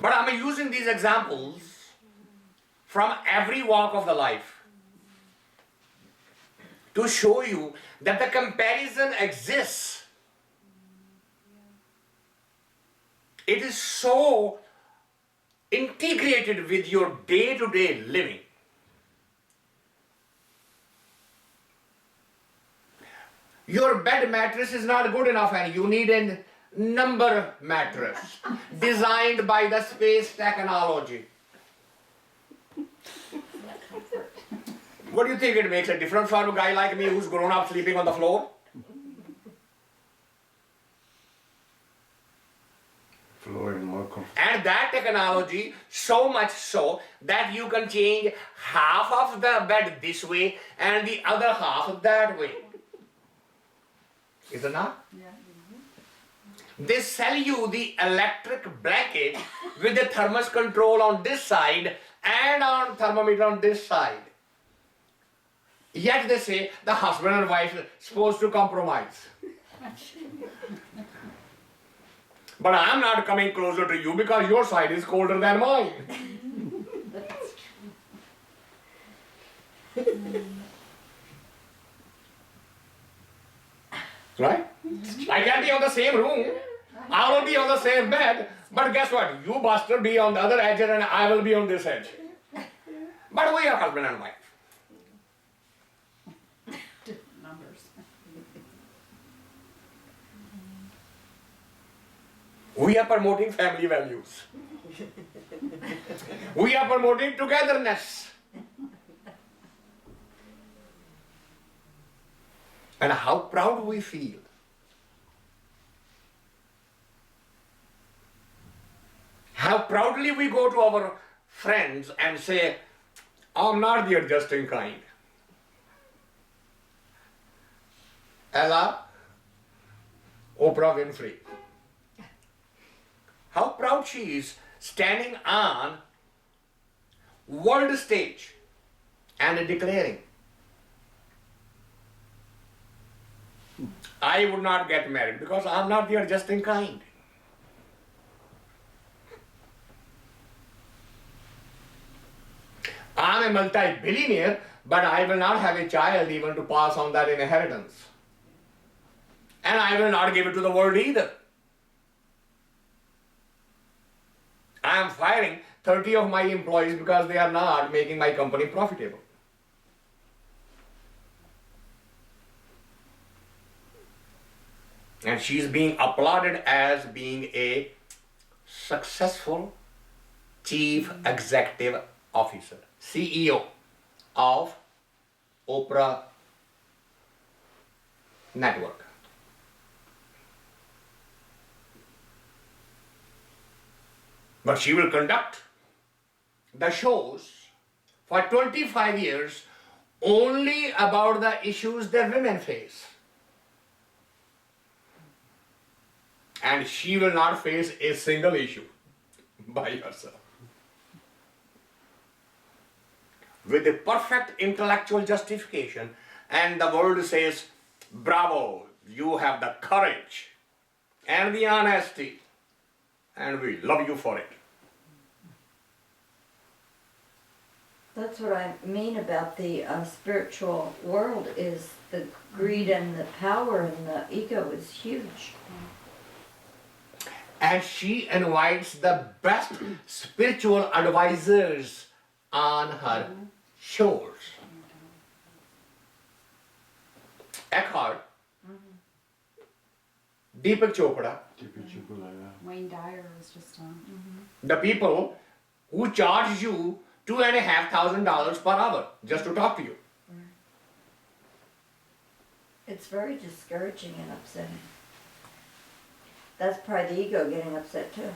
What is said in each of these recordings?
But I'm using these examples from every walk of the life to show you that the comparison exists. It is so integrated with your day-to-day living. Your bed mattress is not good enough and you need a number mattress designed by the space technology. What do you think it makes a difference for a guy like me who's grown up sleeping on the floor? Floor is more comfortable. And that technology, so much so that you can change half of the bed this way and the other half that way. Is it not? Yeah. They sell you the electric blanket with the thermos control on this side and on thermometer on this side. Yet they say the husband and wife are supposed to compromise. But I am not coming closer to you because your side is colder than mine. Right? I can be on the same room, I will be on the same bed, but guess what? You bastard be on the other edge and I will be on this edge. But we are husband and wife. Different numbers. We are promoting family values. We are promoting togetherness. And how proud we feel. How proudly we go to our friends and say, I'm not the adjusting kind. Ella, Oprah Winfrey. How proud she is standing on world stage and declaring, I would not get married because I'm not the adjusting kind. I'm a multi-billionaire, but I will not have a child even to pass on that inheritance. And I will not give it to the world either. I am firing 30 of my employees because they are not making my company profitable. And she is being applauded as being a successful chief executive officer, CEO of Oprah Network. But she will conduct the shows for 25 years only about the issues that women face. And she will not face a single issue by herself. With a perfect intellectual justification, and the world says, bravo, you have the courage and the honesty, and we love you for it. That's what I mean about the spiritual world is the greed and the power and the ego is huge. And she invites the best spiritual advisors on her shores. Eckhart, Deepak Chopra, Wayne Dyer was just on. the people who charge you $2,500 per hour just to talk to you. It's very discouraging and upsetting. That's probably the ego getting upset too.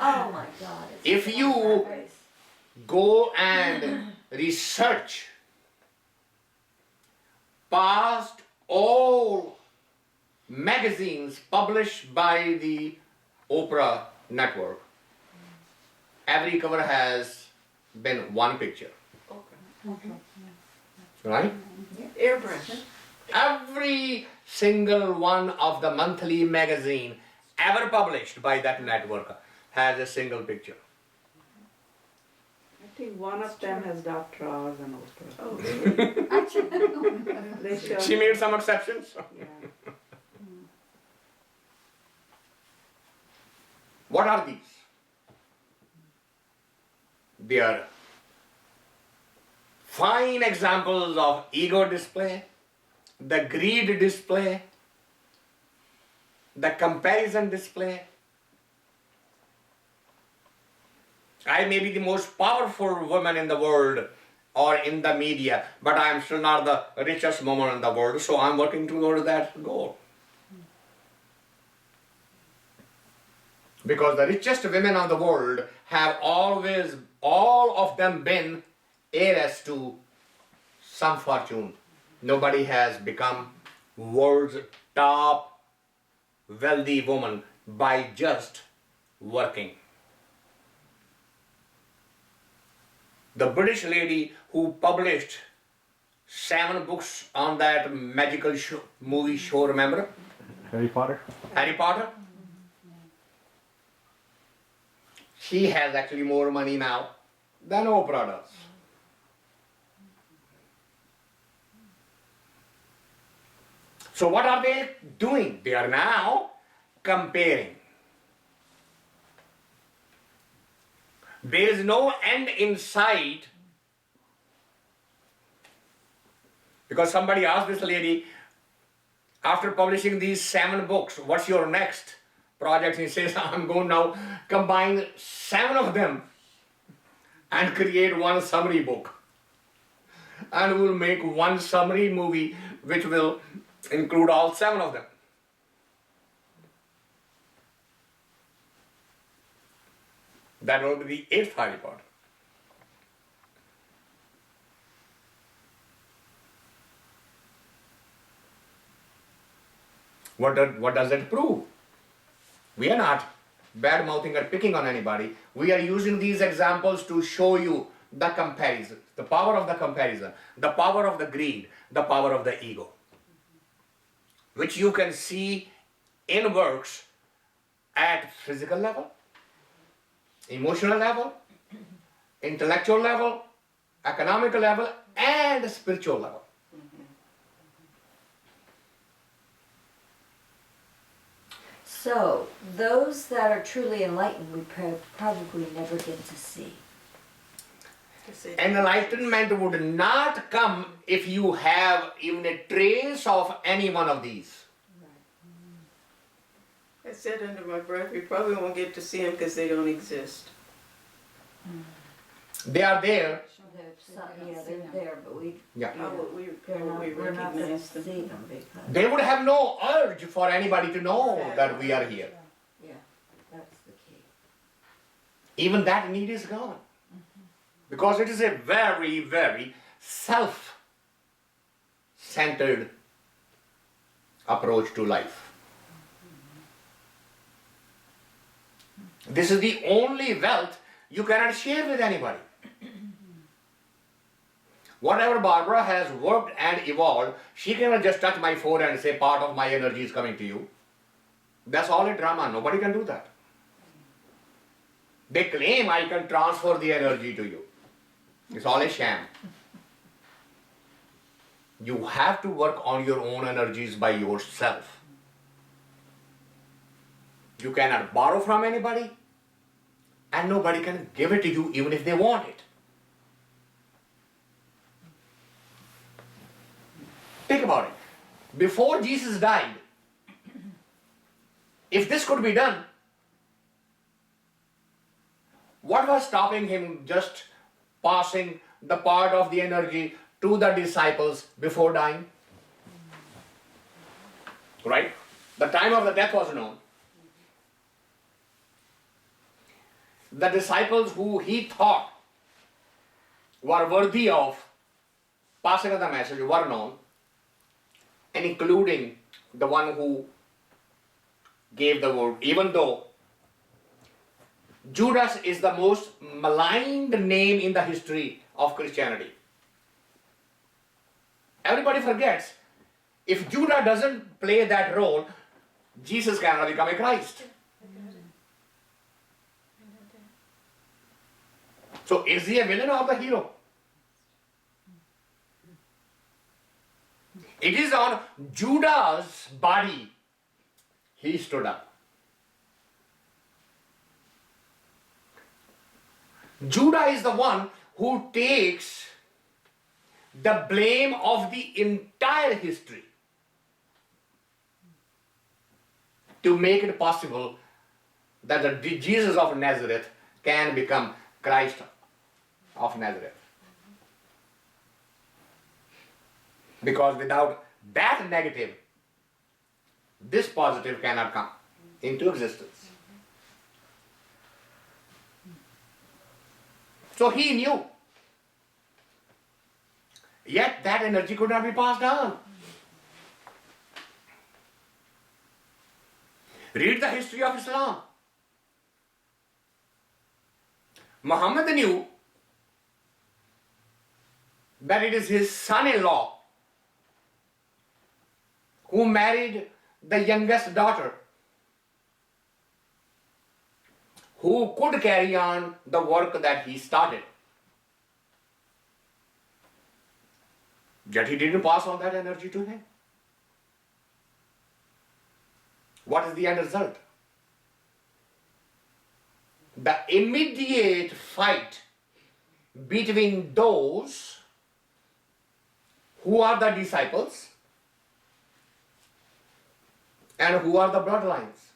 Oh my God. it's If so you nice. go and research past all magazines published by the Oprah Network, every cover has been one picture, right? Airbrush. Every single one of the monthly magazine ever published by that network has a single picture. I think one of them has Dr. Oz and Oprah. Oh, They show. She made some exceptions. Yeah. What are these? They are fine examples of ego display, the greed display, the comparison display. I may be the most powerful woman in the world or in the media, but I am still not the richest woman in the world, so I'm working toward that goal. Because the richest women of the world have always, all of them been heirs to some fortune. Nobody has become world's top wealthy woman by just working. The British lady who published 7 books on that magical movie show, remember? Harry Potter? Harry Potter? She has actually more money now than Oprah does. So what are they doing? They are now comparing. There is no end in sight. Because somebody asked this lady, after publishing these 7 books, what's your next project? He says, I'm going now combine 7 of them and create one summary book. And we'll make one summary movie which will include all 7 of them. That will be the 8th Harry Potter. What does it prove? We are not bad-mouthing or picking on anybody. We are using these examples to show you the comparison, the power of the comparison, the power of the greed, the power of the ego, which you can see in works at physical level, emotional level, intellectual level, economical level, and spiritual level. So, those that are truly enlightened, we probably never get to see. Enlightenment would not come if you have even a trace of any one of these. I said under my breath, we probably won't get to see them because they don't exist. They are there. Yeah, they're there, but we, Yeah. How would we, we're not going to recognize them? see them because, They would have no urge for anybody to know that we are here. yeah, that's the key. Even that need is gone. Because it is a very, very self-centered approach to life. This is the only wealth you cannot share with anybody. Whatever Barbara has worked and evolved, she cannot just touch my forehead and say part of my energy is coming to you. That's all a drama. Nobody can do that. They claim I can transfer the energy to you. It's all a sham. You have to work on your own energies by yourself. You cannot borrow from anybody, and nobody can give it to you even if they want it. Think about it. Before Jesus died, if this could be done, what was stopping him just passing the part of the energy to the disciples before dying? Right? The time of the death was known. The disciples who he thought were worthy of passing on the message were known, and including the one who gave the word, even though Judas is the most maligned name in the history of Christianity. Everybody forgets, if Judas doesn't play that role, Jesus cannot become a Christ. So is he a villain or the hero? It is on Judah's body he stood up. Judah is the one who takes the blame of the entire history to make it possible that the Jesus of Nazareth can become Christ of Nazareth. Because without that negative, this positive cannot come into existence. So he knew. Yet that energy could not be passed on. Read the history of Islam. Muhammad knew that it is his son-in-law who married the youngest daughter, who could carry on the work that he started. Yet he didn't pass on that energy to him. What is the end result? The immediate fight between those who are the disciples and who are the bloodlines.